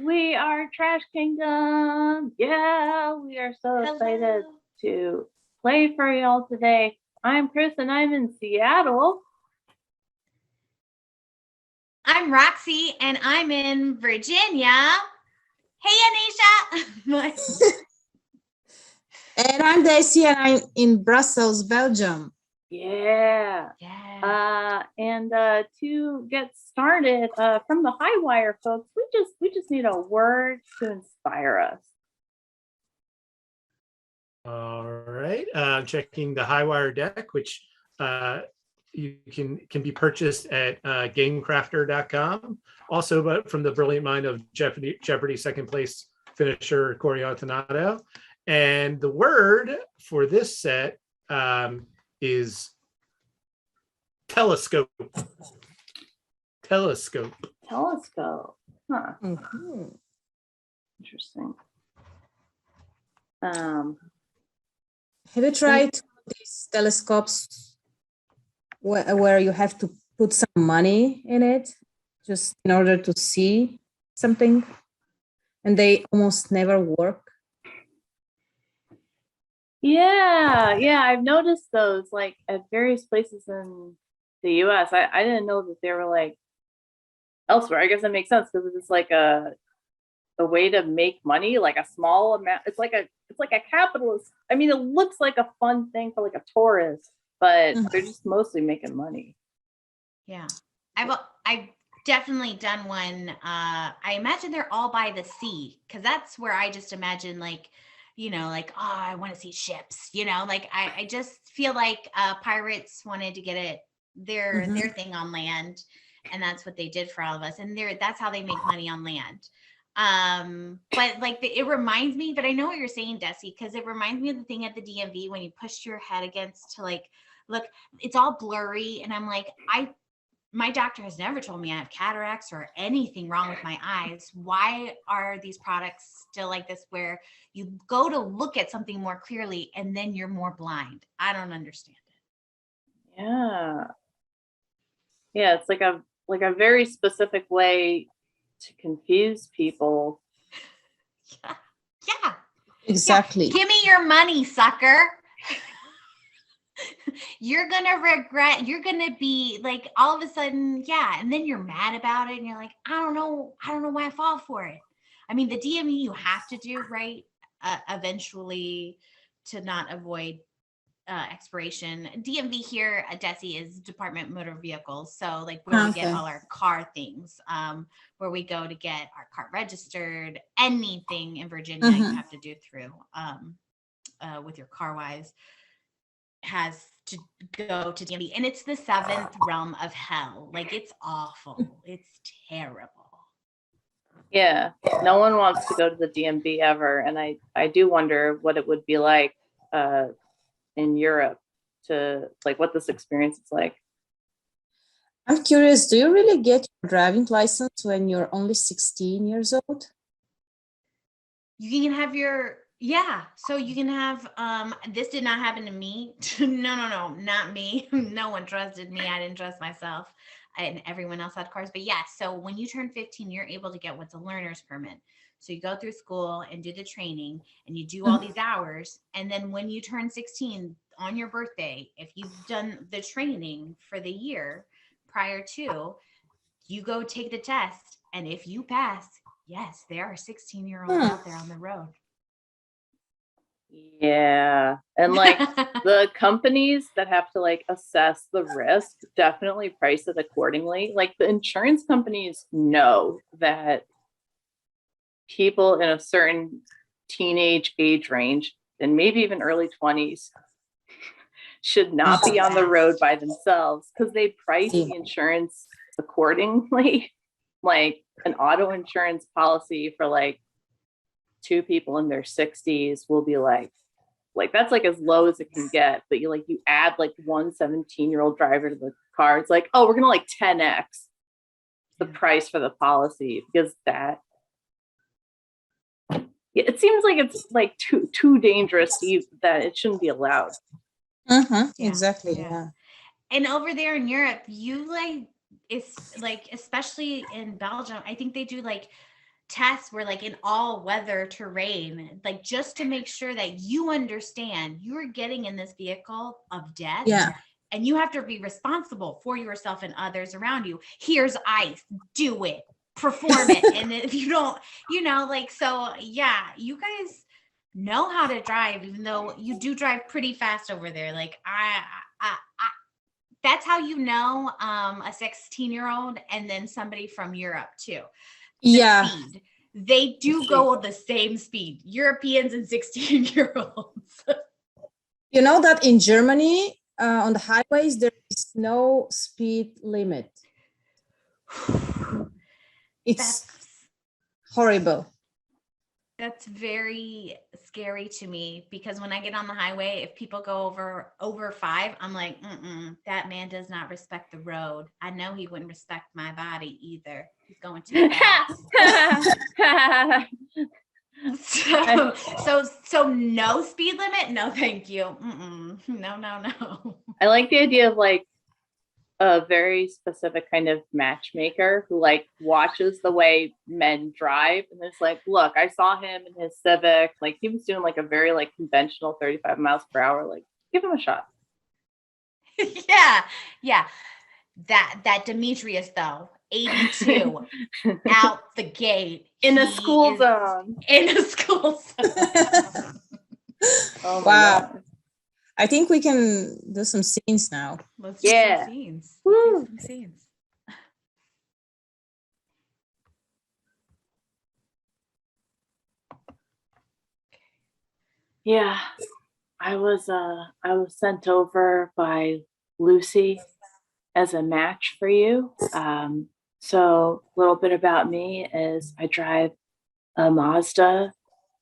We are Trash Kingdom. Yeah, we are so excited Hello. to play for y'all today. I'm Chris and I'm in Seattle. I'm Roxy and I'm in Virginia. Hey, Anisha. And I'm Daisy and I'm in Brussels, Belgium. Yeah. And to get started, from the Highwire folks, we just need a word to inspire us. All right, checking the Highwire deck, which you can be purchased at gamecrafter.com. Also, but from the brilliant mind of Jeopardy second place finisher Corey Altanato. And the word for this set is telescope. Telescope. Telescope. Huh. Mm-hmm. Interesting. Have you tried these telescopes where you have to put some money in it just in order to see something? And they almost never work. Yeah, I've noticed those like at various places in the US. I didn't know that they were like elsewhere. I guess that makes sense because it's like a way to make money, like a small amount. It's like a capitalist. I mean, it looks like a fun thing for like a tourist, but they're just mostly making money. Yeah. I've definitely done one. I imagine they're all by the sea because that's where I just imagine like, like, oh, I want to see ships, like I just feel like pirates wanted to get their thing on land, and that's what they did for all of us. And that's how they make money on land. But like it reminds me, but I know what you're saying, Desi, because it reminds me of the thing at the DMV when you pushed your head against to like, look, it's all blurry. And I'm like, my doctor has never told me I have cataracts or anything wrong with my eyes. Why are these products still like this where you go to look at something more clearly and then you're more blind? I don't understand it. Yeah, it's like a very specific way to confuse people. Yeah. Exactly. Yeah. Give me your money, sucker. You're gonna regret. You're gonna be like all of a sudden, yeah, and then you're mad about it, and you're like, I don't know why I fall for it. I mean, the DME you have to do, right? Eventually, to not avoid expiration. DMV here at Desi is Department of Motor Vehicles, so like where we get all our car things, where we go to get our car registered. Anything in Virginia you have to do through with your car wise has to go to DMV, and it's the seventh realm of hell. Like it's awful. It's terrible. Yeah, no one wants to go to the DMV ever, and I do wonder what it would be like in Europe to like what this experience is like. I'm curious, do you really get your driving license when you're only 16 years old? You can have so you can have this did not happen to me. No, not me. No one trusted me. I didn't trust myself, and everyone else had cars. But yeah, so when you turn 15, you're able to get what's a learner's permit. So you go through school and do the training and you do all these hours, and then when you turn 16 on your birthday, if you've done the training for the year prior to, you go take the test, and if you pass, yes, there are 16-year-olds out there on the road. Yeah, and like the companies that have to like assess the risk definitely price it accordingly. Like the insurance companies know that people in a certain teenage age range and maybe even early 20s should not be on the road by themselves because they price the insurance accordingly. Like an auto insurance policy for like two people in their 60s will be like that's like as low as it can get, but you add like one 17-year-old driver to the car, it's like, oh, we're gonna like 10x the price for the policy because that it seems like it's like too dangerous that it shouldn't be allowed. Exactly. Yeah. And over there in Europe, you like it's like, especially in Belgium, I think they do like tests were like in all weather terrain, like just to make sure that you understand you're getting in this vehicle of death. Yeah. And you have to be responsible for yourself and others around you. Here's ice, do it, perform it. And if you don't, like, so yeah, you guys know how to drive, even though you do drive pretty fast over there. Like I that's how you know a 16-year-old and then somebody from Europe too. The Yeah. speed. They do go the same speed, Europeans and 16-year-olds. You know that in Germany, on the highways, there is no speed limit. It's That's horrible. That's very scary to me, because when I get on the highway, if people go over 5, I'm like, that man does not respect the road. I know he wouldn't respect my body either. He's going too fast. So no speed limit? No, thank you. No. I like the idea of like a very specific kind of matchmaker who like watches the way men drive and it's like, look, I saw him in his Civic, like he was doing like a very like conventional 35 miles per hour, like give him a shot. Yeah. That Demetrius though, 82 out the gate In a school zone. In a school zone. Oh my Wow. God. I think we can do some scenes now. Let's do Yeah. some scenes. Woo. Let's do some scenes. Yeah. I was sent over by Lucy as a match for you. So a little bit about me is I drive a Mazda.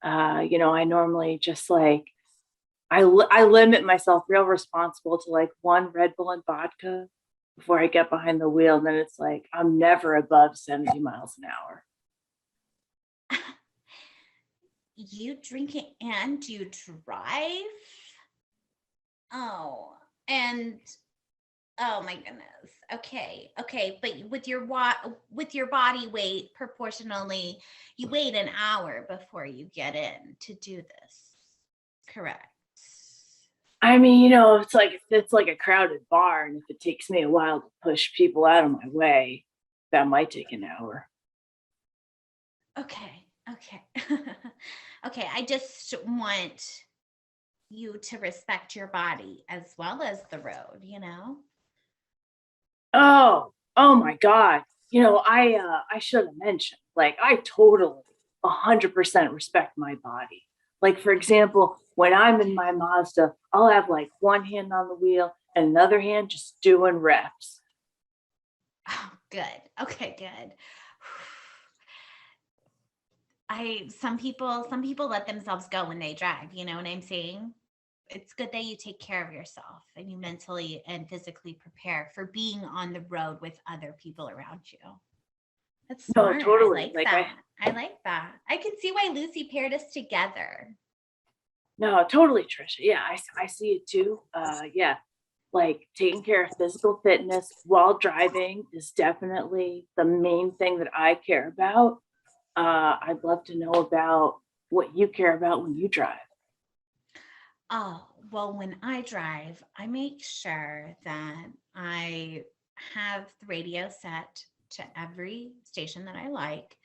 I normally just like I limit myself real responsible to like one Red Bull and vodka before I get behind the wheel. And then it's like, I'm never above 70 miles an hour. You drink it and you drive? Oh, and oh my goodness. Okay. But with your body weight proportionally, you wait an hour before you get in to do this. Correct. I mean, it's like a crowded bar, and if it takes me a while to push people out of my way, that might take an hour. Okay. Okay, I just want you to respect your body as well as the road, Oh my God. I should have mentioned, like, I totally 100% respect my body. Like, for example, when I'm in my Mazda, I'll have like one hand on the wheel and another hand just doing reps. Oh, good. Okay, good. Some people let themselves go when they drive, you know what I'm saying? It's good that you take care of yourself and you mentally and physically prepare for being on the road with other people around you. That's smart. No, totally. I like Like, that. I like that. I can see why Lucy paired us together. No, totally, Trisha. Yeah, I see it too. Yeah, like taking care of physical fitness while driving is definitely the main thing that I care about. I'd love to know about what you care about when you drive. Oh, well, when I drive, I make sure that I have the radio set to every station that I like,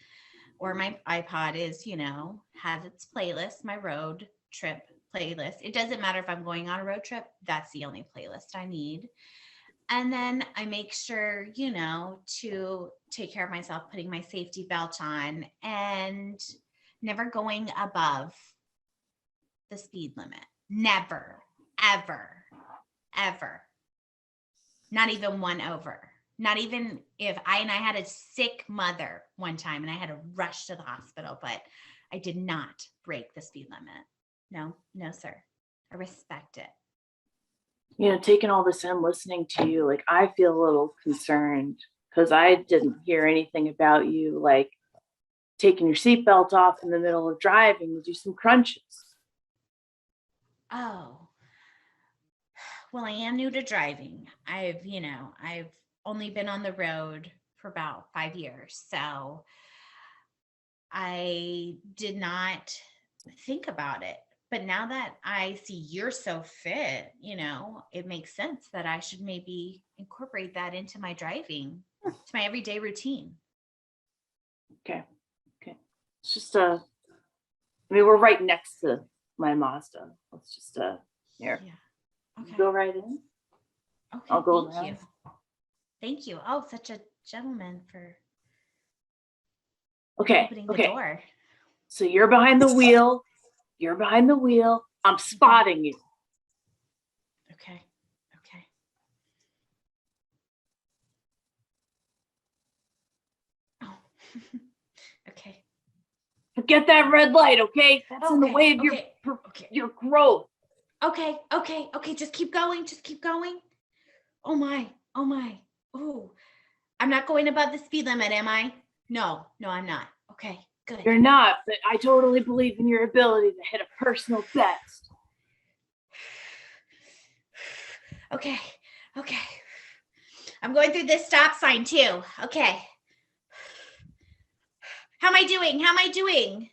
or my iPod is, has its playlist, my road trip playlist. It doesn't matter if I'm going on a road trip, that's the only playlist I need. And then I make sure, to take care of myself, putting my safety belt on and never going above the speed limit. Never, ever. Not even one over. Not even if I had a sick mother one time and I had to rush to the hospital, but I did not break the speed limit. No, sir. I respect it. Taking all this in, listening to you, like I feel a little concerned because I didn't hear anything about you, like taking your seatbelt off in the middle of driving to do some crunches. Oh, well, I am new to driving. I've only been on the road for about 5 years. So I did not think about it. But now that I see you're so fit, it makes sense that I should maybe incorporate that into my driving, to my everyday routine. Okay. It's just we're right next to my Mazda. Let's just here. Yeah. Okay. Go right in. Okay. I'll go Thank you. around. Thank you. Oh, such a gentleman for Okay. opening the Okay. door. So you're behind the wheel. I'm spotting you. Okay. Oh. Okay. Forget that red light, okay? That's in the Okay, way of okay, your growth. Okay. Just keep going. Oh my. Oh, I'm not going above the speed limit, am I? No, I'm not. Okay, good. You're not, but I totally believe in your ability to hit a personal best. Okay. I'm going through this stop sign too. Okay. How am I doing?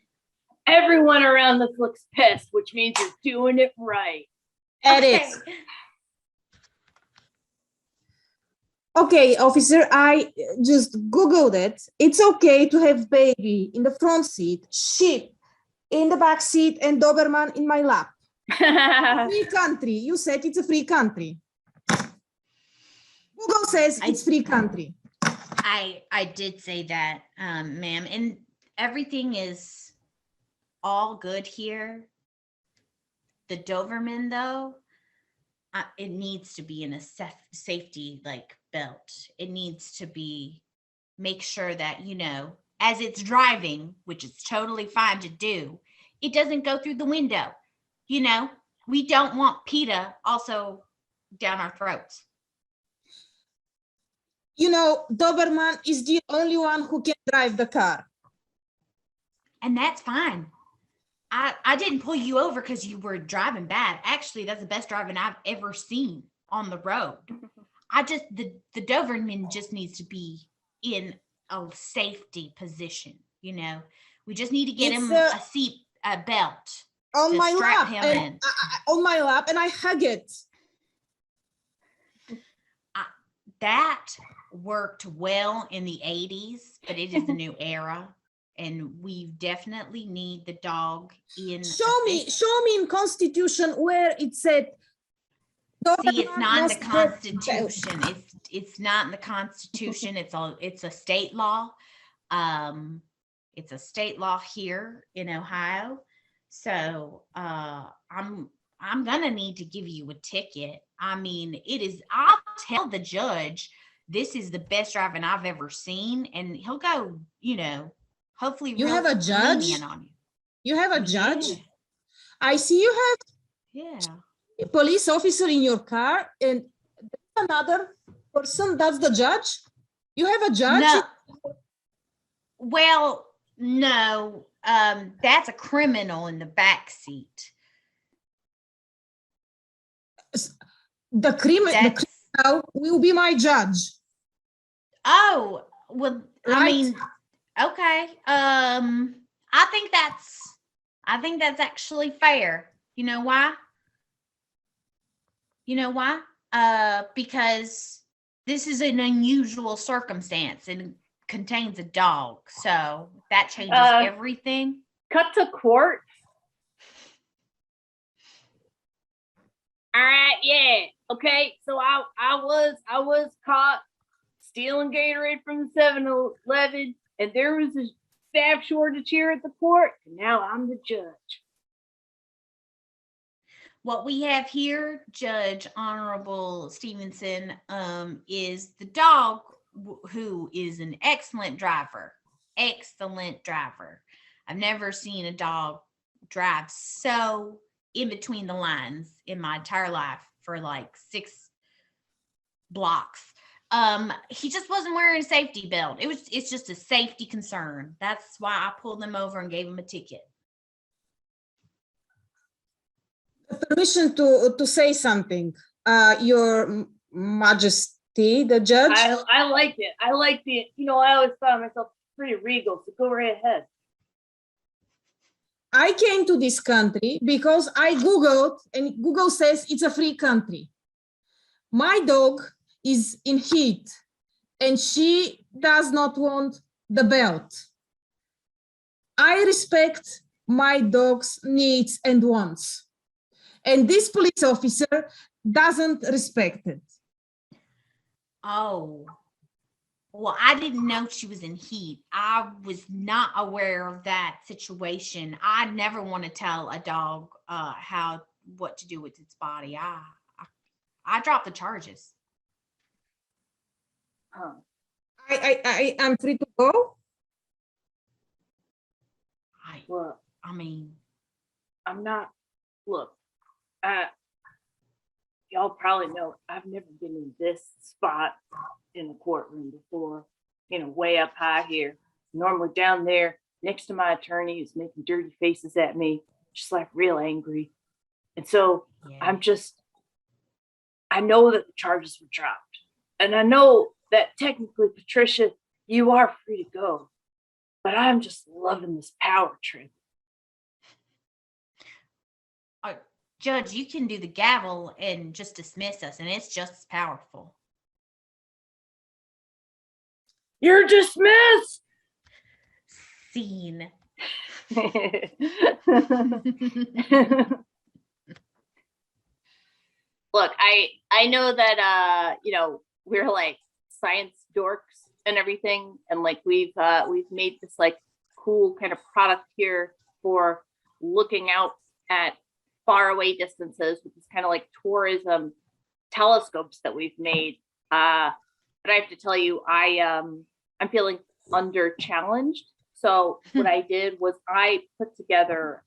Everyone around this looks pissed, which means you're doing it right. Edit. Okay, officer, I just Googled it. It's okay to have baby in the front seat, sheep in the back seat, and Doberman in my lap. Free country. You said it's a free country. Google says it's free country. I did say that, ma'am, and everything is all good here. The Doberman, though, it needs to be in a safety belt. It needs to be, make sure that, as it's driving, which is totally fine to do, it doesn't go through the window. We don't want PETA also down our throats. Doberman is the only one who can drive the car. And that's fine. I didn't pull you over because you were driving bad. Actually, that's the best driving I've ever seen on the road. The Doberman just needs to be in a safety position. We just need to get him a belt on to my strap lap him and in. on my lap, and I hug it. That worked well in the 80s, but it is a new era. And we definitely need the dog in. Show me in Constitution where it said. See, it's not in the Constitution. It's not in the Constitution. It's a state law. It's a state law here in Ohio. So I'm gonna need to give you a ticket. I mean, I'll tell the judge this is the best driving I've ever seen, and he'll go, hopefully you have a judge on you. You have a judge. Yeah. I see you have a police officer in your car, and another person, that's the judge. You have a judge. No. Well, no, that's a criminal in the back seat. The criminal will be my judge. Oh, well, Right. I mean, okay. I think that's actually fair. You know why? Because this is an unusual circumstance and contains a dog. So that changes everything. Cut to court. All right, yeah. Okay, so I was caught stealing Gatorade from the 7-Eleven, and there was a staff shortage here at the court, and now I'm the judge. What we have here, Judge Honorable Stevenson, is the dog who is an excellent driver. I've never seen a dog drive so in between the lines in my entire life for 6 blocks. He just wasn't wearing a safety belt. It's just a safety concern. That's why I pulled him over and gave him a ticket. Permission to say something, Your Majesty, the judge. I like it. I like the, I always thought of myself pretty regal, so go right ahead. I came to this country because I Googled, and Google says it's a free country. My dog is in heat and she does not want the belt. I respect my dog's needs and wants. And this police officer doesn't respect it. Oh, well, I didn't know she was in heat. I was not aware of that situation. I never want to tell a dog what to do with its body. I dropped the charges. Huh. I'm free to go. Well, I mean, I'm not, look, y'all probably know I've never been in this spot in the courtroom before, way up high here. Normally down there next to my attorney who's making dirty faces at me, just like real angry. And so yeah. I know that the charges were dropped. And I know that technically, Patricia, you are free to go. But I'm just loving this power trip. Judge, you can do the gavel and just dismiss us, and it's just as powerful. You're dismissed. Scene. Look, I know that we're like science dorks and everything, and like we've made this like cool kind of product here for looking out at faraway distances with this kind of like tourism telescopes that we've made. But I have to tell you, I'm feeling under challenged. So what I did was I put together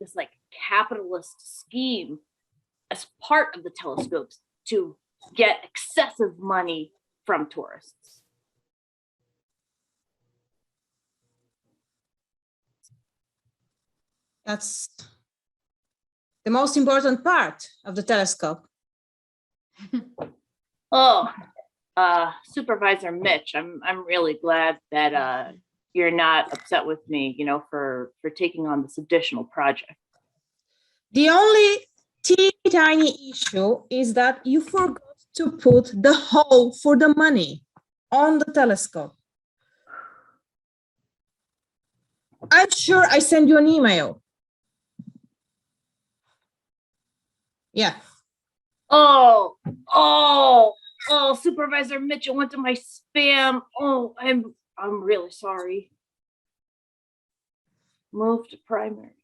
this like capitalist scheme as part of the telescopes to get excessive money from tourists. That's the most important part of the telescope. Oh, Supervisor Mitch, I'm really glad that you're not upset with me, for taking on this additional project. The only teeny tiny issue is that you forgot to put the hole for the money on the telescope. I'm sure I sent you an email. Yeah. Oh, Supervisor Mitchell went to my spam. Oh, I'm really sorry. Move to primary.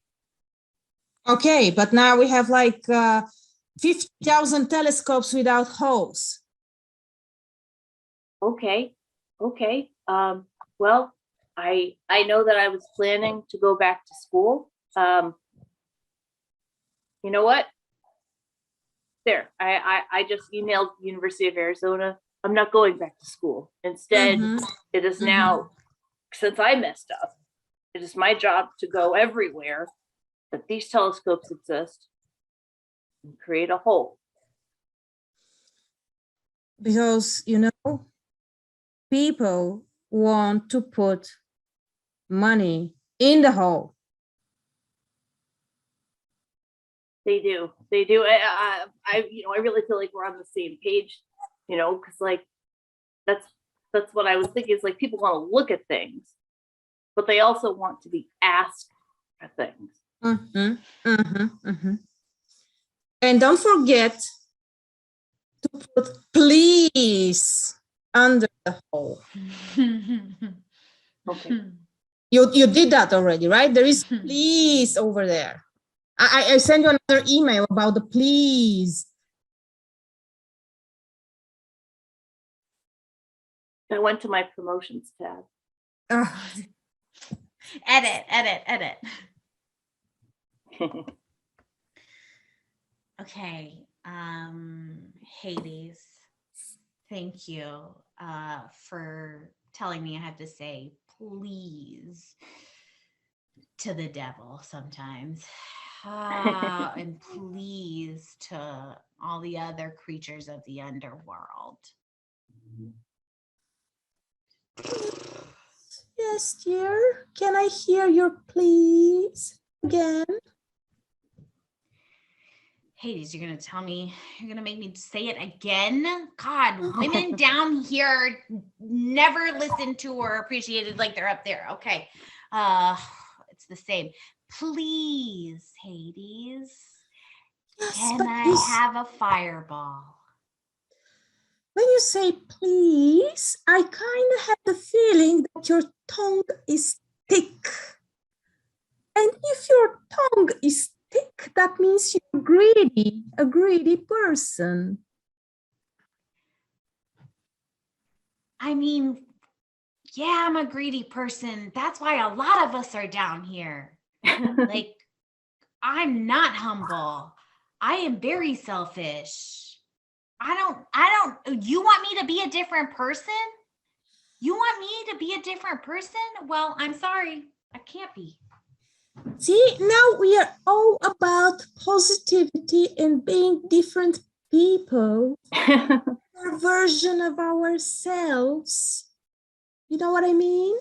Okay, but now we have like 50,000 telescopes without holes. Okay. Well, I know that I was planning to go back to school. You know what? There, I just emailed University of Arizona. I'm not going back to school. Instead, it is now, since I messed up, it is my job to go everywhere that these telescopes exist and create a hole. Because, people want to put money in the hole. They do. I really feel like we're on the same page, because like that's what I was thinking. Is like people want to look at things, but they also want to be asked for things. And don't forget to put please under the hole. Okay. You did that already, right? There is please over there. I sent you another email about the please. I went to my promotions tab. Edit. Okay. Hades, thank you for telling me I have to say please to the devil sometimes. And please to all the other creatures of the underworld. Yes, dear. Can I hear your please? again? Hades, you're gonna tell me, you're gonna make me say it again? God, women down here never listened to or appreciated like they're up there. Okay. It's the same. Please, Hades. Yes, Can but I have a fireball? when you say please, I kind of have the feeling that your tongue is thick. And if your tongue is thick, that means you're greedy, a greedy person. I mean, yeah, I'm a greedy person. That's why a lot of us are down here. Like, I'm not humble. I am very selfish. You want me to be a different person? You want me to be a different person? Well, I'm sorry. I can't be. See, now we are all about positivity and being different people, a version of ourselves. You know what I mean?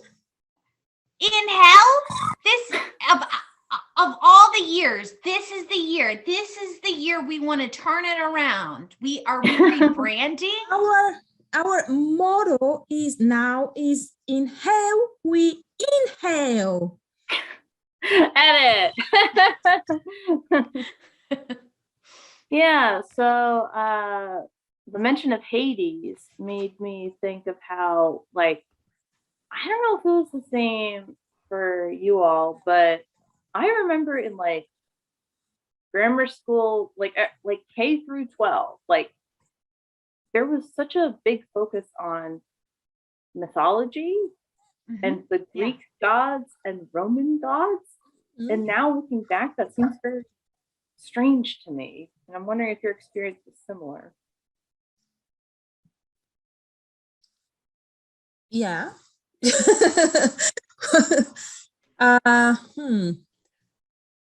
In hell, this of all the years, this is the year. This is the year we want to turn it around. We rebranding. Our motto is now is in hell we inhale. Edit. Yeah, so the mention of Hades made me think of how, like, I don't know if it was the same for you all, but I remember in like grammar school, like K through 12, like there was such a big focus on mythology Mhm. and the Greek gods and Roman gods. And now looking back, that seems very strange to me. And I'm wondering if your experience is similar. Yeah. uh, hmm.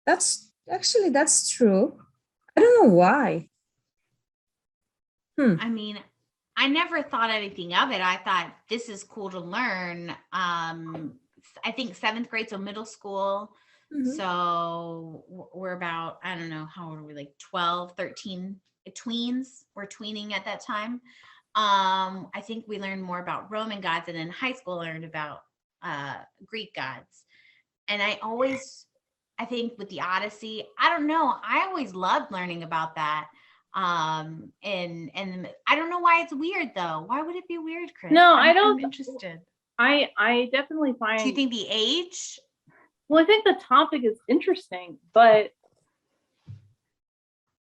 That's true. I don't know why. I mean, I never thought anything of it. I thought this is cool to learn. I think 7th grade, so middle school. Mhm. So we're about, I don't know, how old are we? Like 12, 13 tweens. We're tweening at that time. I think we learned more about Roman gods, and in high school learned about Greek gods. And I think with the Odyssey, I don't know, I always loved learning about that. And I don't know why it's weird though. Why would it be weird, Chris? No, I'm I don't. interested. I definitely find. Do you think the age? Well, I think the topic is interesting, but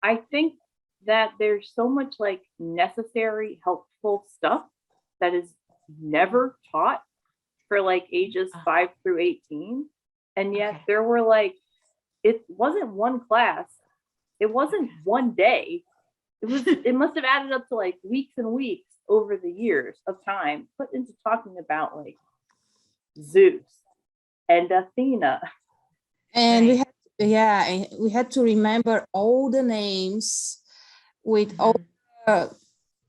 I think that there's so much like necessary, helpful stuff that is never taught for like ages 5 through 18. And yet Okay. there were like, it wasn't one class, it wasn't one day. It must have added up to like weeks and weeks over the years of time put into talking about like Zeus and Athena. And Right. we had to remember all the names with all the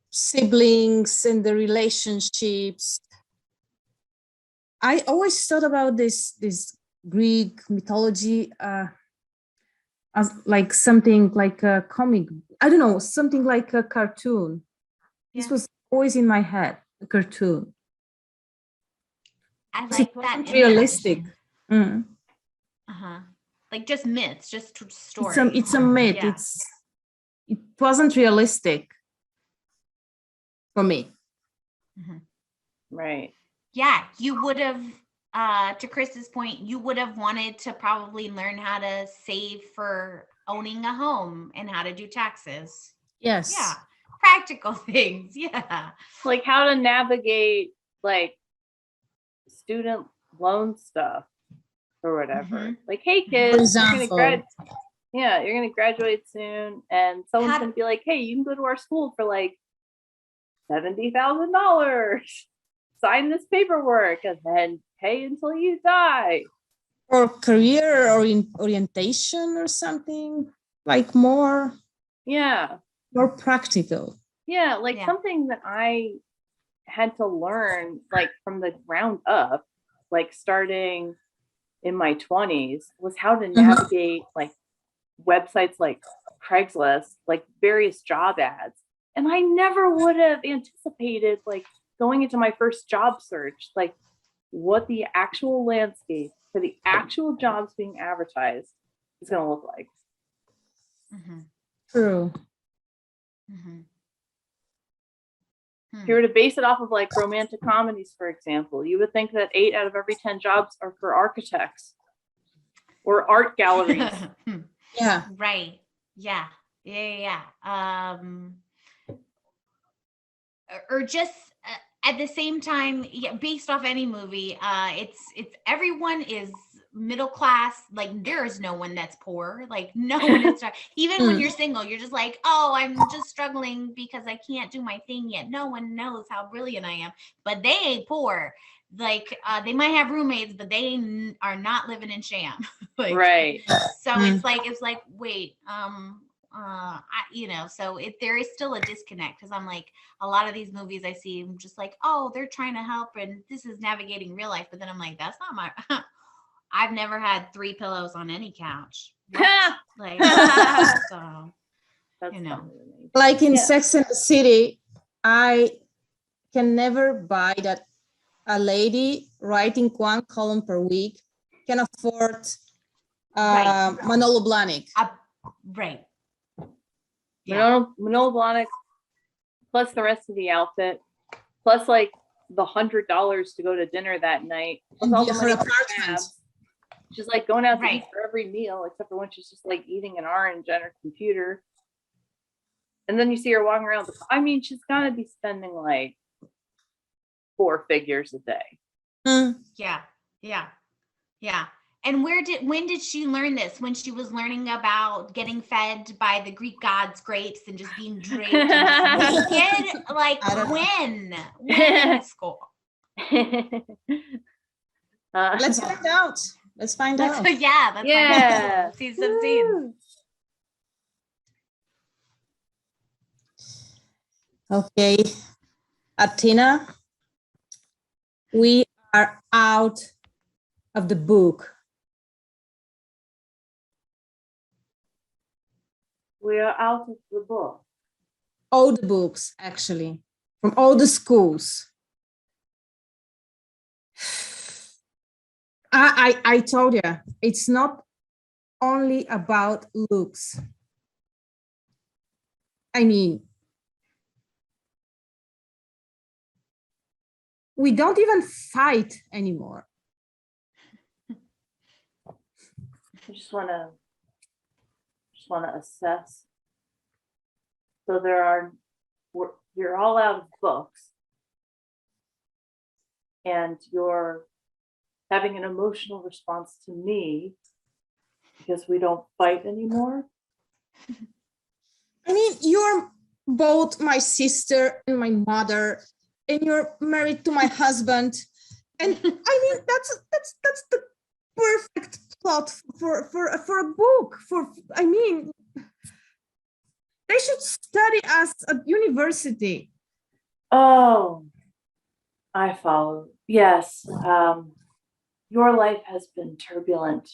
siblings and the relationships. I always thought about this Greek mythology as like something like a comic. I don't know, something like a cartoon. This Yeah. was always in my head, a cartoon. I It like that. wasn't realistic. imagination. Like just myths, just stories. It's a myth. Yeah. It wasn't realistic for me. Right. Yeah, you would have, to Chris's point, you would have wanted to probably learn how to save for owning a home and how to do taxes. Yes. Yeah, practical things. Yeah. Like how to navigate like student loan stuff or whatever. Like, hey kids, you're gonna graduate soon, and someone's gonna be like, hey, you can go to our school for like $70,000. Sign this paperwork and then pay until you die. Or career orientation or something like more practical. Yeah, like something that I had to learn like from the ground up, like starting in my 20s was how to navigate like websites like Craigslist, like various job ads. And I never would have anticipated like going into my first job search, like what the actual landscape for the actual jobs being advertised is going to look like. Mhm, True. mhm. If you were to base it off of like romantic comedies, for example, you would think that 8 out of every 10 jobs are for architects or art galleries. Yeah. Right. Yeah. Yeah. Or just at the same time, yeah, based off any movie, it's everyone is middle class. Like there is no one that's poor. Like no one is. Even when you're single, you're just like, oh, I'm just struggling because I can't do my thing yet. No one knows how brilliant I am, but they ain't poor. Like they might have roommates, but they are not living in sham. Like, Right. so it's like wait, so there is still a disconnect because I'm like a lot of these movies I see, I'm just like, oh, they're trying to help and this is navigating real life, but then I'm like, that's not my I've never had 3 pillows on any couch. What? Like so That's you know. funny to me. Like in Yeah. Sex and the City, I can never buy that a lady writing 1 column per week can afford Right. Manolo Blahnik. Right. Yeah. Manolo Blahnik plus the rest of the outfit, plus like the $100 to go to dinner that night, plus And all the her money for apartment. cabs. She's like going out to Right. eat for every meal, except for when she's just like eating an orange on her computer. And then you see her walking around. I mean, she's got to be spending like 4 figures a day. Yeah. And when did she learn this? When she was learning about getting fed by the Greek gods grapes and just being draped and just naked? Like when in school? Let's find out. Let's find out. Yeah, that's Yeah. Let's see some scenes. Okay, Athena, we are out of the book. We are out of the book. All the books, actually, from all the schools. I told you, it's not only about looks. I mean, we don't even fight anymore. I just want to assess. So you're all out of books, and you're having an emotional response to me because we don't fight anymore. I mean, you're both my sister and my mother, and you're married to my husband. And I mean, that's the perfect plot for a book. I mean, they should study us at university. Oh, I follow. Yes. Your life has been turbulent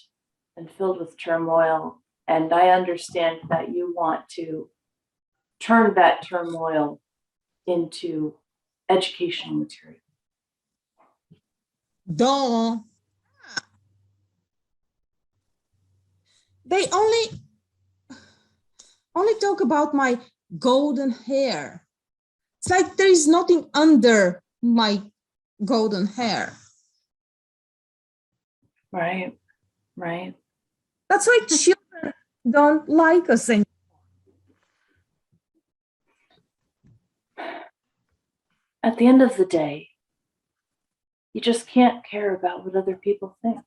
and filled with turmoil, and I understand that you want to turn that turmoil into educational material. Duh. They only talk about my golden hair. It's like there is nothing under my golden hair. Right. Right. That's why children don't like us anymore. At the end of the day, you just can't care about what other people think,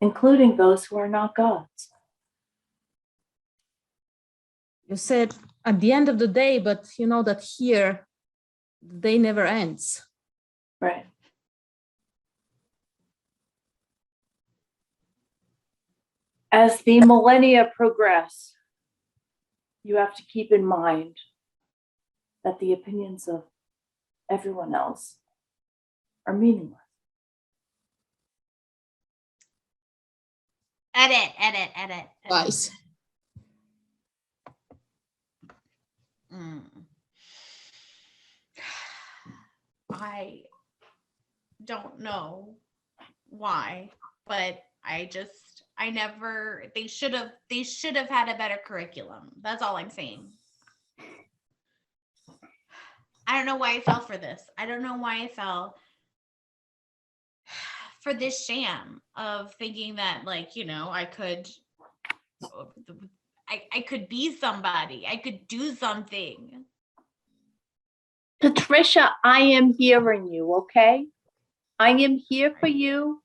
including those who are not gods. You said at the end of the day, but you know that here, the day never ends. Right. As the millennia progress, you have to keep in mind that the opinions of everyone else are meaningless. Edit. Twice. Mm. I don't know why, but they should have had a better curriculum. That's all I'm saying. I don't know why I fell for this. I don't know why I fell for this sham of thinking that, like, I could be somebody. I could do something. Patricia, I am hearing you, okay? I am here for you.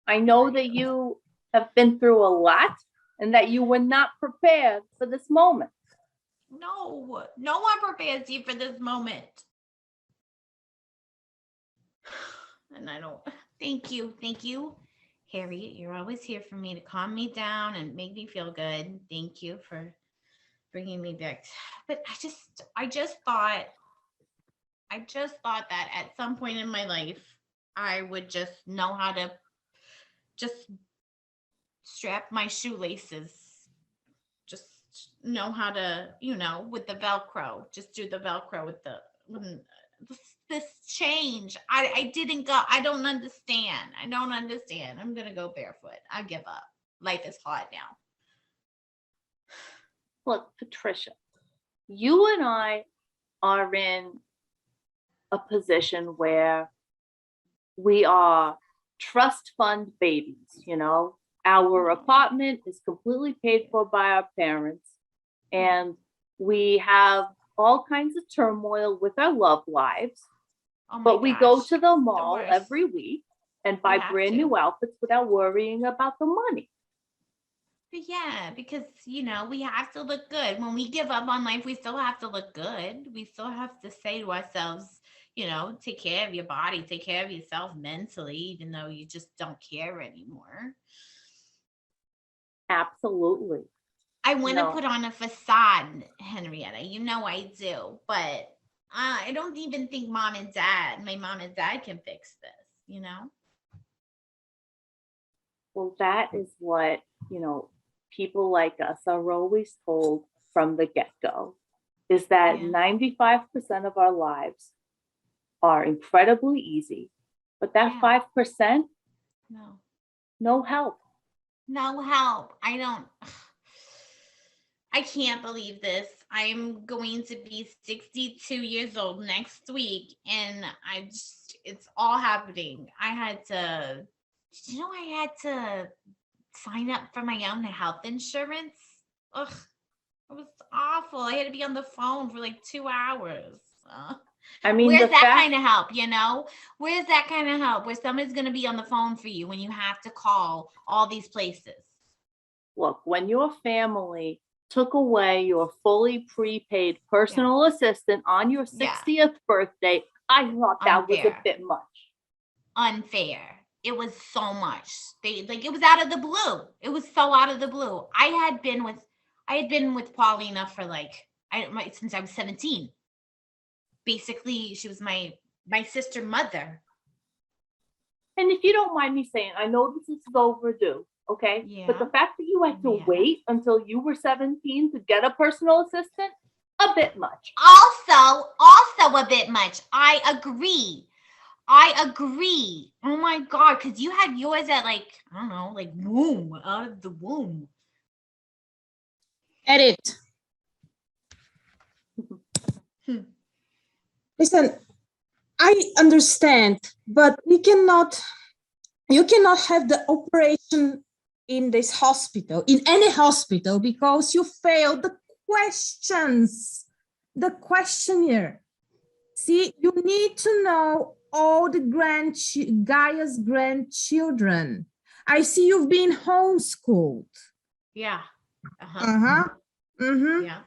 I know that you have been through a lot and that you were not prepared for this moment. No one prepares you for this moment. And I don't, thank you. Harriet, you're always here for me to calm me down and make me feel good. Thank you for bringing me back. But I just thought that at some point in my life, I would just know how to just strap my shoelaces, just know how to, with the Velcro, just do the Velcro with this change. I don't understand. I'm going to go barefoot. I give up. Life is hard now. Look, Patricia, you and I are in a position where we are trust fund babies, Our apartment is completely paid for by our parents, and we have all kinds of turmoil with our love lives. Oh my But we go gosh, to the mall worst. every week and buy have brand to. new outfits without worrying about the money. But yeah, because we have to look good. When we give up on life, we still have to look good. We still have to say to ourselves, take care of your body, take care of yourself mentally, even though you just don't care anymore. Absolutely. I want to No. put on a facade, Henrietta. I do, but I don't even think my mom and dad can fix this, Well, that is what, people like us are always told from the get-go, is that Yeah. 95% of our lives are incredibly easy, but that Yeah. 5%, No. no help. No help. I can't believe this. I'm going to be 62 years old next week, and it's all happening. I had to sign up for my own health insurance. Ugh, it was awful. I had to be on the phone for like 2 hours. I mean, Where's the that fact, kind of help, Where's that kind of help where someone's going to be on the phone for you when you have to call all these places? look, when your family took away your fully prepaid personal assistant on your Yeah. 60th birthday, I thought that was a Unfair. bit much. Unfair. It was so much. It was out of the blue. It was so out of the blue. I had been with Paulina for since I was 17. Basically, she was my sister mother. And if you don't mind me saying, I know this is overdue, okay? But the Yeah. fact that you had to Yeah. wait until you were 17 to get a personal assistant, a bit much. Also a bit much. I agree. Oh my God, because you had yours at womb, out of the womb. Edit. Listen, I understand, but you cannot have the operation in this hospital, in any hospital, because you failed the questions, the questionnaire. See, you need to know all the Gaia's grandchildren. I see you've been homeschooled. Yeah. Yeah.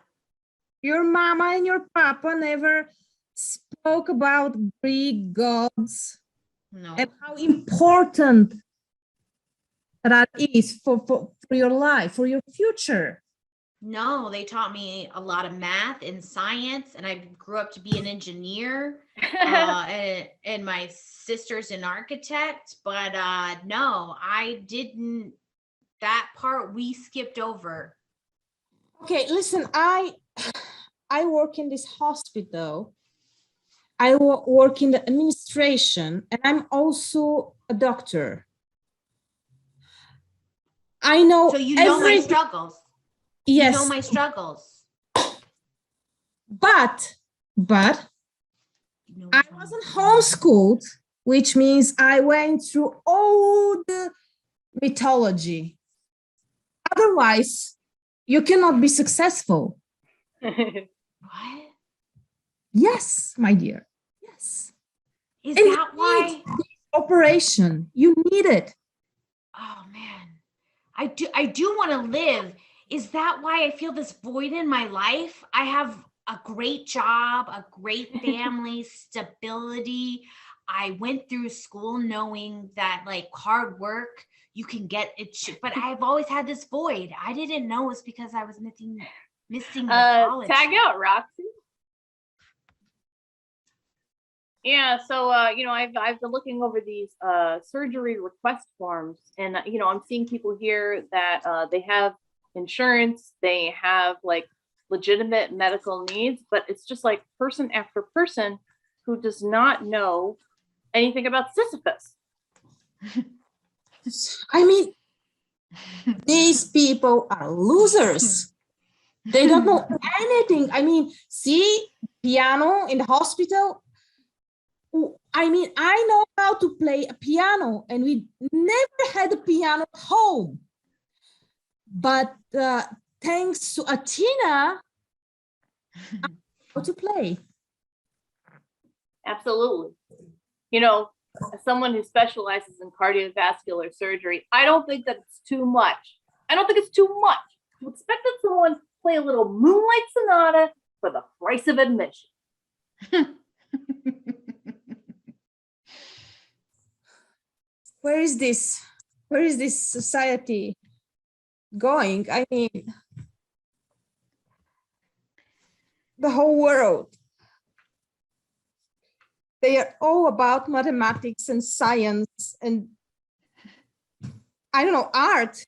Your mama and your papa never spoke about Greek gods No. and how important that is for your life, for your future. No, they taught me a lot of math and science, and I grew up to be an engineer. And my sister's an architect, but no, I didn't that part we skipped over. Okay, listen, I work in this hospital. I work in the administration, and I'm also a doctor. I know So you know my every, struggles. yes, You know my struggles. but You know I which one. wasn't homeschooled, which means I went through all the mythology. Otherwise, you cannot be successful. What? Yes, my dear. Yes. Is And that why? Operation. You need it. Oh man. I do want to live. Is that why I feel this void in my life? I have a great job, a great family, stability. I went through school knowing that like hard work, you can get it, but I've always had this void. I didn't know it's because I was missing the college. Tag out, Roxy. Yeah, so I've been looking over these surgery request forms, and I'm seeing people here that they have insurance, they have like legitimate medical needs, but it's just like person after person who does not know anything about Sisyphus. I mean, these people are losers. They don't know anything. I mean, see, piano in the hospital. I mean, I know how to play a piano, and we never had a piano at home. But thanks to Athena, I know how to play. Absolutely. As someone who specializes in cardiovascular surgery, I don't think that it's too much. I don't think it's too much to expect that someone play a little Moonlight Sonata for the price of admission. Where is this society going? I mean, the whole world. They are all about mathematics and science and, I don't know, art.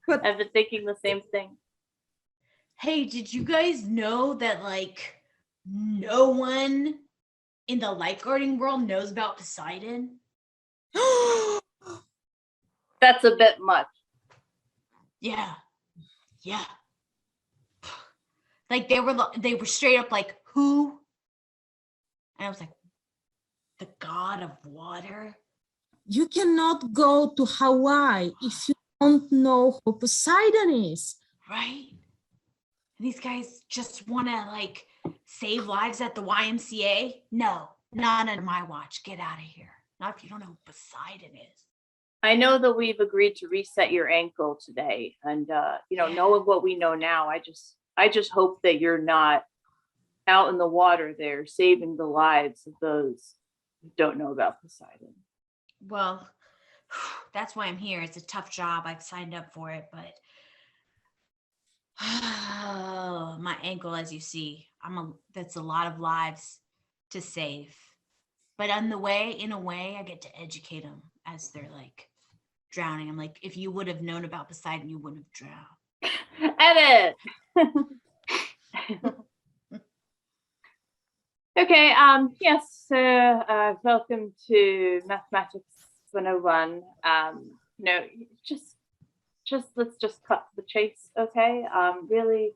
But I've been thinking the same thing. Hey, did you guys know that like no one in the lifeguarding world knows about Poseidon? That's a bit much. Yeah. Yeah. Like they were straight up like, who? And I was like, the god of water. you cannot go to Hawaii if you don't know who Poseidon is. Right? And these guys just want to like save lives at the YMCA? No, not on my watch. Get out of here. Not if you don't know who Poseidon is. I know that we've agreed to reset your ankle today, and knowing what we know now, I just hope that you're not out in the water there saving the lives of those who don't know about Poseidon. Well, that's why I'm here. It's a tough job. I've signed up for it, but my ankle, as you see, that's a lot of lives to save. But in a way, I get to educate them as they're like drowning. I'm like, if you would have known about Poseidon, you wouldn't have drowned. Edit. Okay. Yes. So, welcome to Mathematics 101. Just let's just cut to the chase, okay? Really,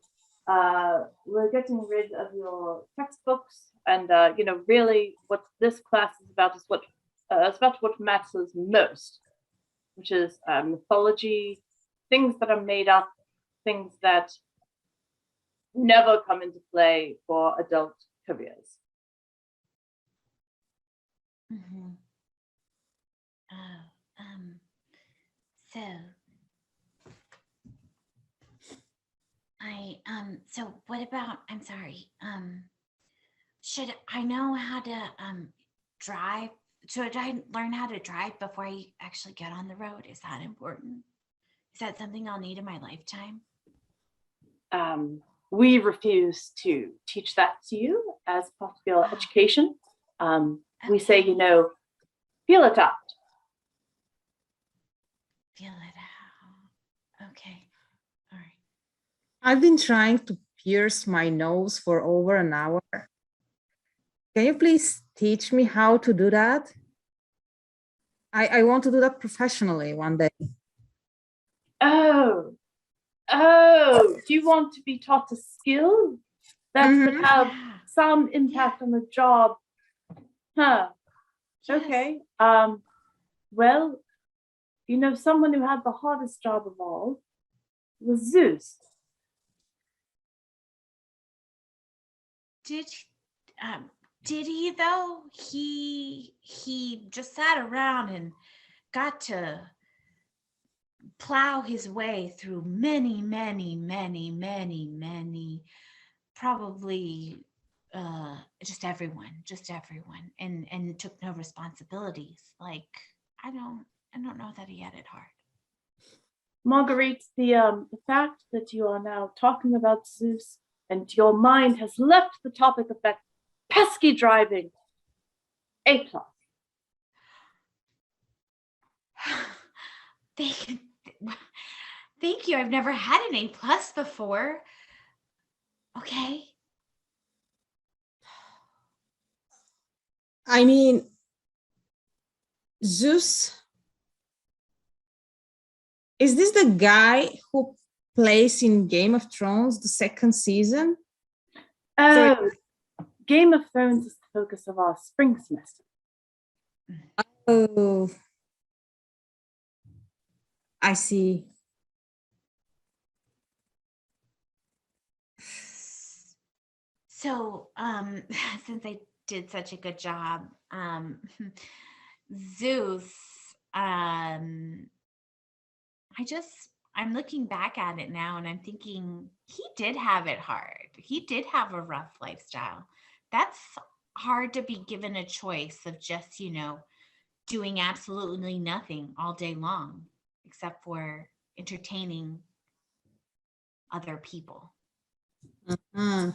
we're getting rid of your textbooks, and really, what this class is about is it's about what matters most, which is mythology, things that are made up, things that never come into play for adult careers. Mm-hmm. So so what about, I'm sorry, should I know how to drive? Should I learn how to drive before I actually get on the road? Is that important? Is that something I'll need in my lifetime? We refuse to teach that to you as possible education. We say, feel it out. feel it out. Okay. All right. I've been trying to pierce my nose for over an hour. Can you please teach me how to do that? I want to do that professionally one day. Oh, do you want to be taught a skill that would Mhm. have Yeah. some impact on the job? Huh. Yes. Okay. Well, you know, someone who had the hardest job of all was Zeus. Did did he though? He just sat around and got to plow his way through many, probably just everyone, and took no responsibilities. Like I don't know that he had it hard. Marguerite, the fact that you are now talking about Zeus and your mind has left the topic of that pesky driving. A plus. Thank, thank you. I've never had an A plus before. Okay. I mean, Zeus, is this the guy who plays in Game of Thrones, the second season? Oh, Game of Thrones is the focus of our spring semester. Oh, I see. So, since I did such a good job, Zeus, I'm looking back at it now and I'm thinking he did have it hard. He did have a rough lifestyle. That's hard to be given a choice of just, doing absolutely nothing all day long, except for entertaining other people. Mm.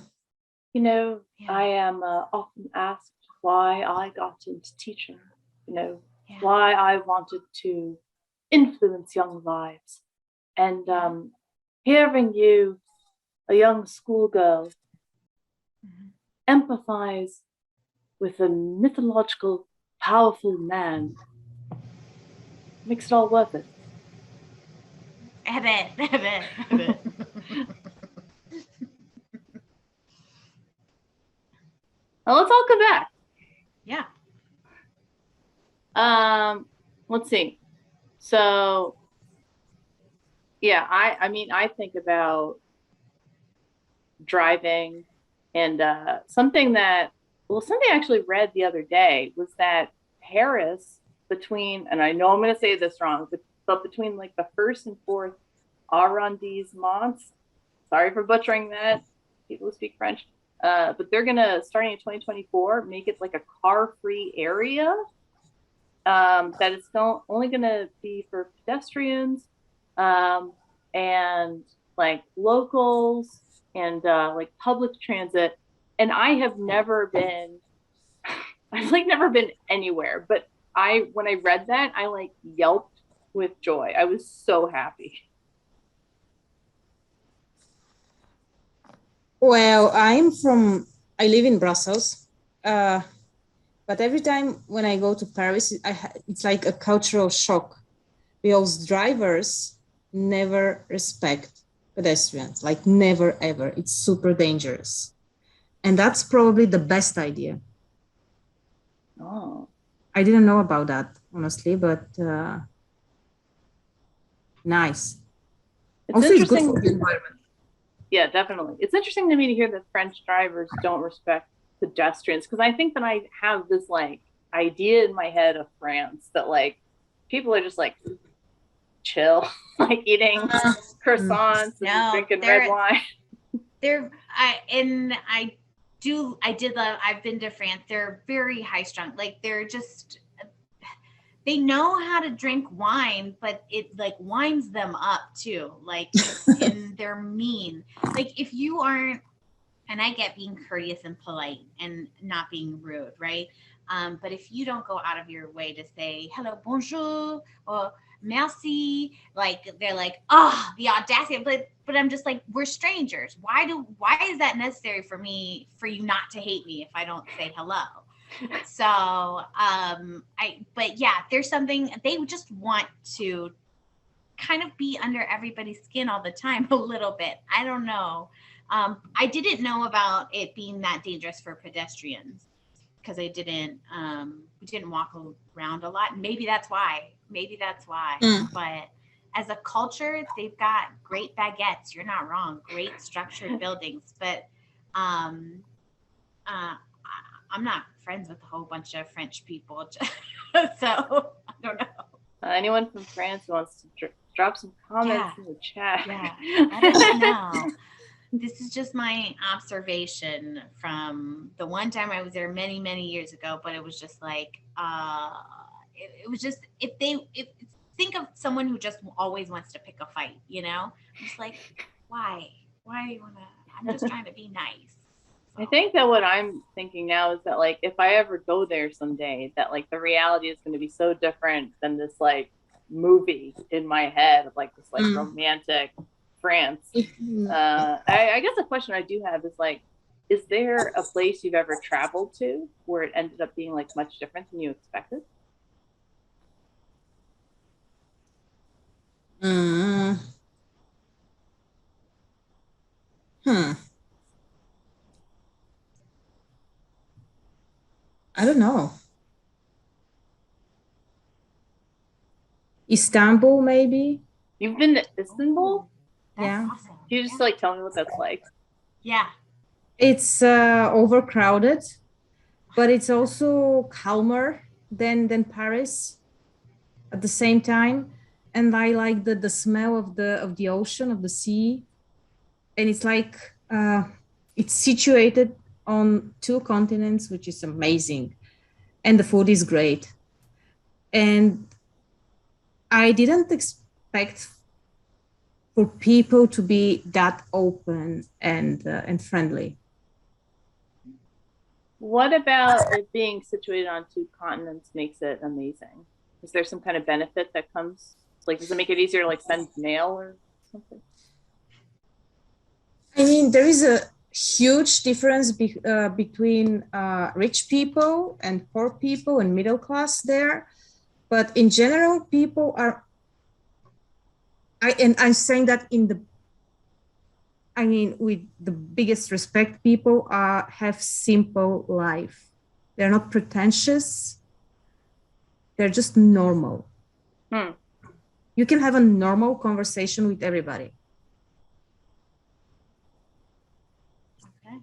You know, Yeah. I am often asked why I got into teaching, you know, Yeah. why I wanted to influence young lives. And hearing you, a young schoolgirl, Mhm. empathize with a mythological, powerful man makes it all worth it. I bet. Now let's all come back. Yeah. Let's see. So yeah, I mean I think about driving and something I actually read the other day was that Paris between, and I know I'm going to say this wrong, but between like the first and fourth arrondissements, sorry for butchering that, people who speak French, but they're going to, starting in 2024, make it like a car-free area that is only going to be for pedestrians and like locals and like public transit. And I have never been, I've like never been anywhere, but when I read that, I like yelped with joy. I was so happy. Well, I live in Brussels, but every time when I go to Paris, it's like a cultural shock because drivers never respect pedestrians, like never, ever. It's super dangerous. And that's probably the best idea. Oh, I didn't know about that, honestly, but nice. it's Also, it's good interesting. for the environment. Yeah, definitely. It's interesting to me to hear that French drivers don't respect pedestrians because I think that I have this like idea in my head of France that like people are just like chill, like eating croissants and No, drinking red wine. I've been to France. They're very high strung. Like they know how to drink wine, but it like winds them up too. Like, and they're mean. Like if you aren't, and I get being courteous and polite and not being rude, right? But if you don't go out of your way to say hello, bonjour, or merci, like they're like, oh, the audacity. But I'm just like, we're strangers. Why is that necessary for you not to hate me if I don't say hello? So but yeah, there's something they just want to kind of be under everybody's skin all the time a little bit. I don't know. I didn't know about it being that dangerous for pedestrians because we didn't walk around a lot. Maybe that's why. Mm. But as a culture, they've got great baguettes. You're not wrong. Great structured buildings. But I'm not friends with a whole bunch of French people. So I don't know. Anyone from France who wants to drop some comments in the chat. Yeah, let us know. This is just my observation from the one time I was there many, many years ago, but it was just like, it was just, if think of someone who just always wants to pick a fight, just like, why do you want to, I'm just trying to be nice. So. I think that what I'm thinking now is that like, if I ever go there someday, that like the reality is going to be so different than this like movie in my head of like this like romantic France. I guess the question I do have is like, is there a place you've ever traveled to where it ended up being like much different than you expected? I don't know. Istanbul, maybe? You've been to Istanbul? That's Yeah. awesome. Can you just like tell me what that's like? Yeah. It's overcrowded, but it's also calmer than Paris at the same time. And I like the smell of the ocean, of the sea. And it's like it's situated on 2 continents, which is amazing. And the food is great. And I didn't expect for people to be that open and friendly. What about it being situated on 2 continents makes it amazing? Is there some kind of benefit that comes? Like, does it make it easier to like send mail or something? I mean, there is a huge difference between rich people and poor people and middle class there. But in general, people are, I'm saying that with the biggest respect, people have simple life. They're not pretentious. They're just normal. You can have a normal conversation with everybody. Okay.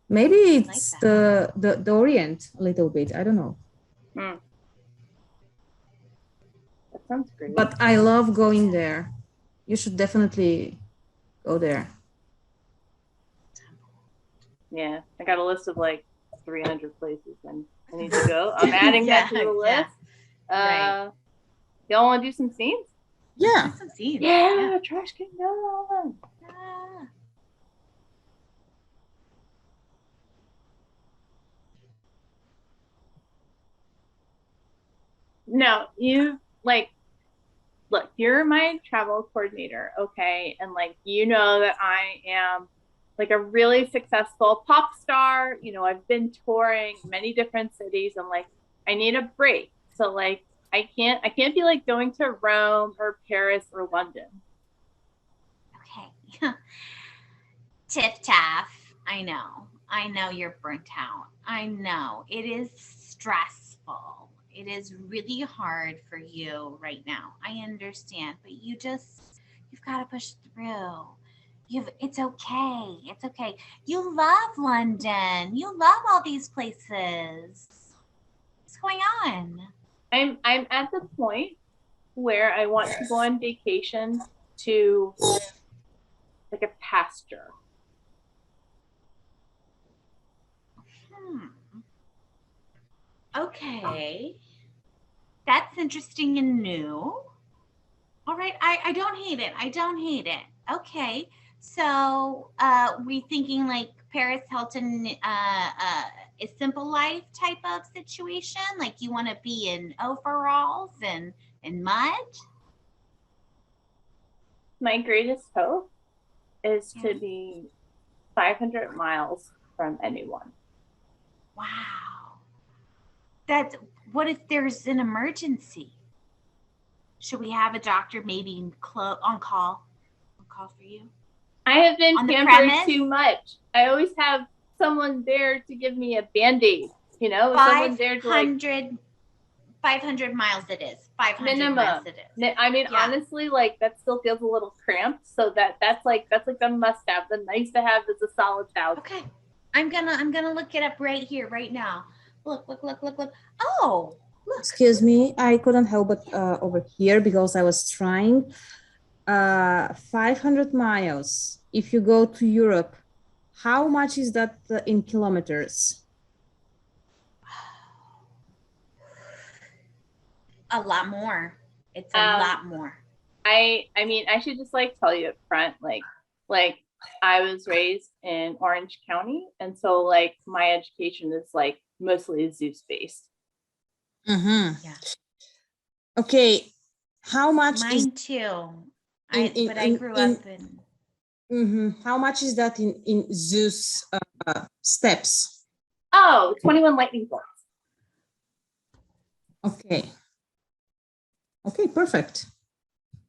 Maybe it's like the Orient a little bit. I don't know. That sounds great. But I love going there. You should definitely go there. Yeah, I got a list of like 300 places and I need to go. I'm adding that to the list. Right. Y'all want to do some scenes? Yeah. Some scenes. Yeah, Trash Kingdom. Yeah. No, you like, look, you're my travel coordinator, okay? And like, you know that I am like a really successful pop star. I've been touring many different cities and like, I need a break. So like, I can't be like going to Rome or Paris or London. Okay. Tiff Taff, I know you're burnt out. I know it is stressful. It is really hard for you right now. I understand, but you've got to push through. It's okay. It's okay. You love London. You love all these places. What's going on? I'm at the point where I want to go on vacation to like a pasture. Okay. That's interesting and new. All right. I don't hate it. Okay. So we thinking like Paris Hilton a simple life type of situation? Like you want to be in overalls and mud? My greatest hope is Yeah. to be 500 miles from anyone. Wow. That's what if there's an emergency? Should we have a doctor maybe on call for you? I have been On the pampered premise? too much. I always have someone there to give me a band-aid, you know, someone there to like 500 miles it is. 500 minimum. miles it is. I mean, Yeah. honestly, like that still feels a little cramped. So that's like the must have. The nice to have is a solid 1,000. Okay. I'm gonna look it up right here, right now. Look. Oh, look. Excuse me, I couldn't help but over here because I was trying. 500 miles. If you go to Europe, how much is that in kilometers? A lot more. It's a lot more. I mean, I should just like tell you up front, like I was raised in Orange County, and so like my education is like mostly Zeus based. Mm-hmm. Yeah. Okay, how much is Mine too. But I grew up in. How much is that in Zeus steps? Oh, 21 lightning bolts. Okay. Okay, perfect.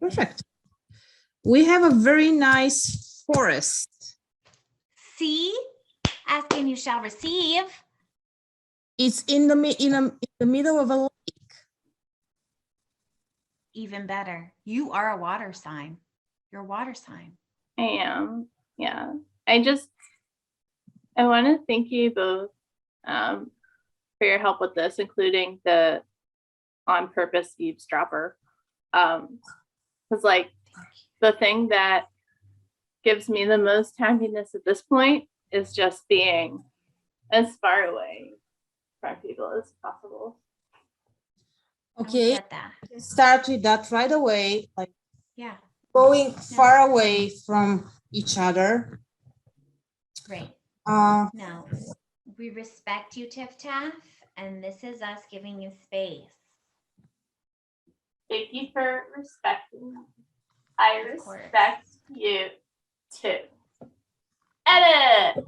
Perfect. We have a very nice forest. See? Ask and you shall receive. It's in the middle of a lake. Even better. You are a water sign. You're a water sign. I am. Yeah. I want to thank you both for your help with this, including the on purpose eavesdropper. Because like the thing that gives me the most happiness at this point is just being as far away from people as possible. Okay, Get that. start with that right away, like Yeah. going far away from each other. Great. Uh, We respect you, Tiff Taff, and this is us giving you space. Thank you for respecting me. I Of course. respect you too. Edit!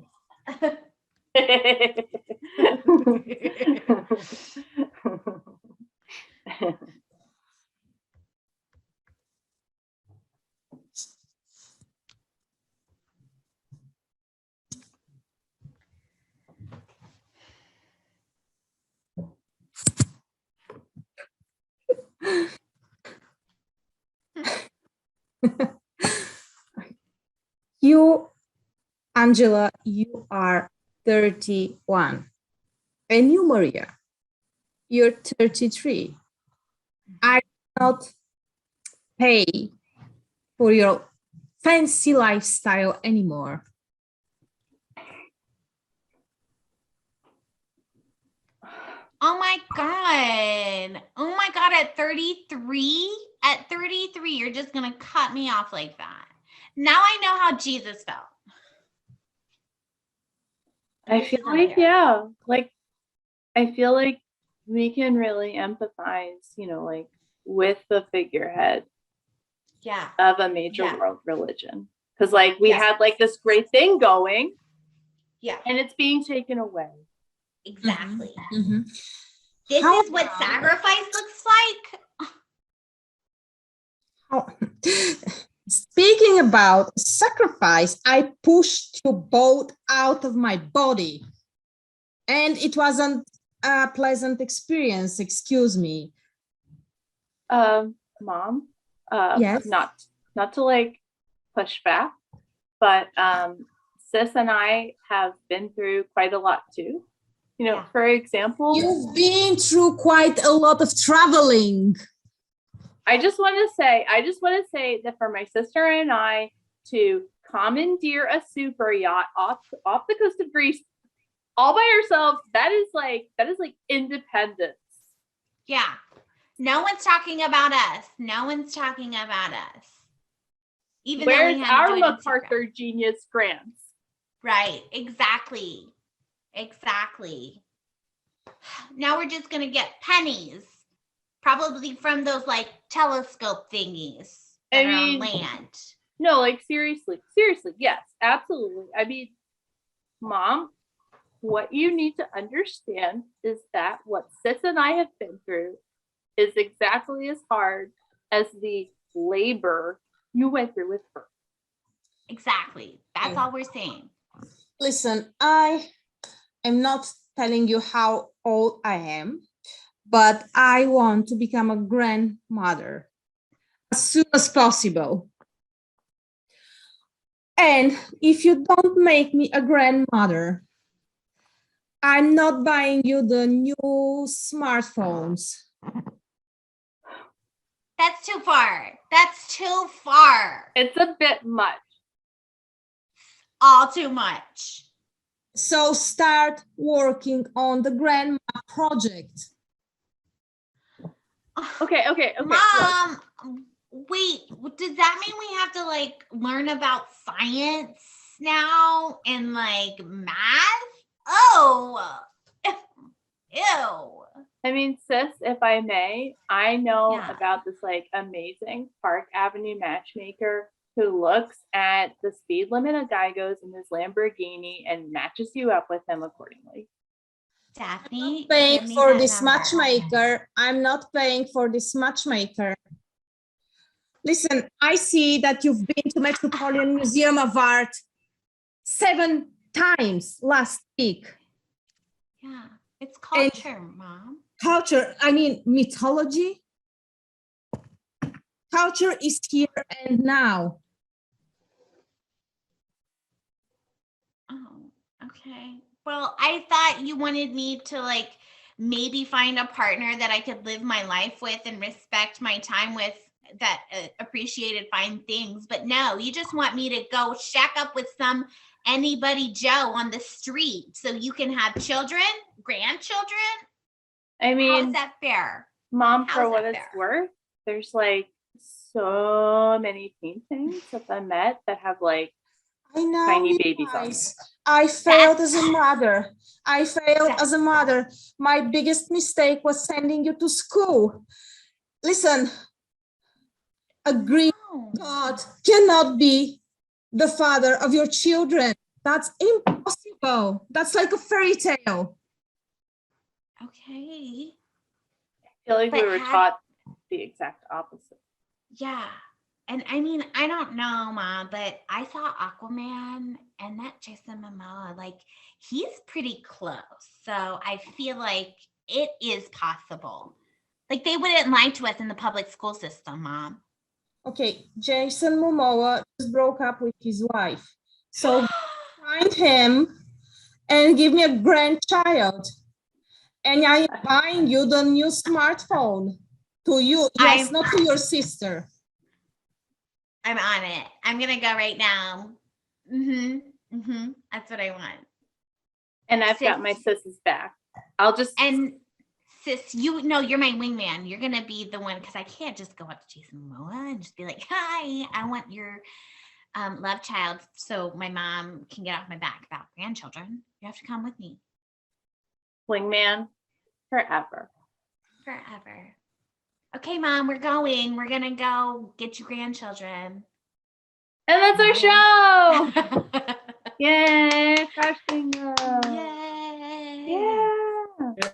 you, Angela, you are 31. And you, Maria, you're 33. I cannot pay for your fancy lifestyle anymore. Oh my God. Oh my God. At 33, you're just going to cut me off like that. Now I know how Jesus felt. I feel like, yeah, like, I feel like we can really empathize, you know, like with the figurehead Yeah. of a major Yeah. world religion. Because like we Yeah. had like this great thing going Yeah. and it's being taken away. Exactly. Mm-hmm. This How is what about- sacrifice looks like. Speaking about sacrifice, I pushed you both out of my body. And it wasn't a pleasant experience, excuse me. Mom, Yes. not to like push back, but Sis and I have been through quite a lot too. You know, Yeah. for example, You've been through quite a lot of traveling. I just want to say that for my sister and I to commandeer a super yacht off the coast of Greece all by ourselves, that is like independence. Yeah. No one's talking about us. No one's talking about us. Even though Where's we had to our do it in secret. MacArthur Genius grants? Right. Exactly. Exactly. Now we're just gonna get pennies, probably from those like telescope thingies I that are on mean- land. No, like seriously, yes, absolutely. I mean, Mom, what you need to understand is that what Sis and I have been through is exactly as hard as the labor you went through with her. Exactly. That's all we're saying. Listen, I am not telling you how old I am, but I want to become a grandmother as soon as possible. And if you don't make me a grandmother, I'm not buying you the new smartphones. That's too far. That's too far. It's a bit much. All too much. So start working on the grandma project. Okay, look. Mom, wait, does that mean we have to like learn about science now and like math? Oh, ew. I mean, Sis, if I may, I know Yeah. about this like amazing Park Avenue matchmaker who looks at the speed limit a guy goes in his Lamborghini and matches you up with him accordingly. Daphne, Paying give me for that this number. matchmaker. I'm not paying for this matchmaker. Listen, I see that you've been to Metropolitan Museum of Art 7 times last week. Yeah, it's culture, Mom. Culture, I mean, mythology. Culture is here and now. Oh, okay. Well, I thought you wanted me to like maybe find a partner that I could live my life with and respect my time with that appreciated fine things. But no, you just want me to go shack up with some anybody Joe on the street so you can have children, grandchildren. I How mean, is that fair? Mom, How's for what that it's fair? worth, there's like so many paintings that I met that have like I know, tiny you babies on guys. I failed as a mother. I failed That's- as a mother. My biggest mistake was sending you to school. Listen, a Greek No. God cannot be the father of your children. That's impossible. That's like a fairy tale. Okay. I feel like we But were had- taught the exact opposite. Yeah. And I mean, I don't know, Mom, but I saw Aquaman and that Jason Momoa, like, he's pretty close. So I feel like it is possible. Like, they wouldn't lie to us in the public school system, Mom. Okay, Jason Momoa just broke up with his wife. So find him and give me a grandchild. And I am buying you the new smartphone. To you, yes, I'm- not to your sister. I'm on it. I'm going to go right now. That's what I want. And I've got Sis. my sis's back. I'll just And sis, you know you're my wingman. You're gonna be the one because I can't just go up to Jason Momoa and just be like, "Hi, I want your love child," so my mom can get off my back about grandchildren. You have to come with me wingman forever. forever. Okay, Mom, we're going. We're gonna go get you grandchildren. And that's our show. Yay! Yay, Crash Bingo. Yay! Yay.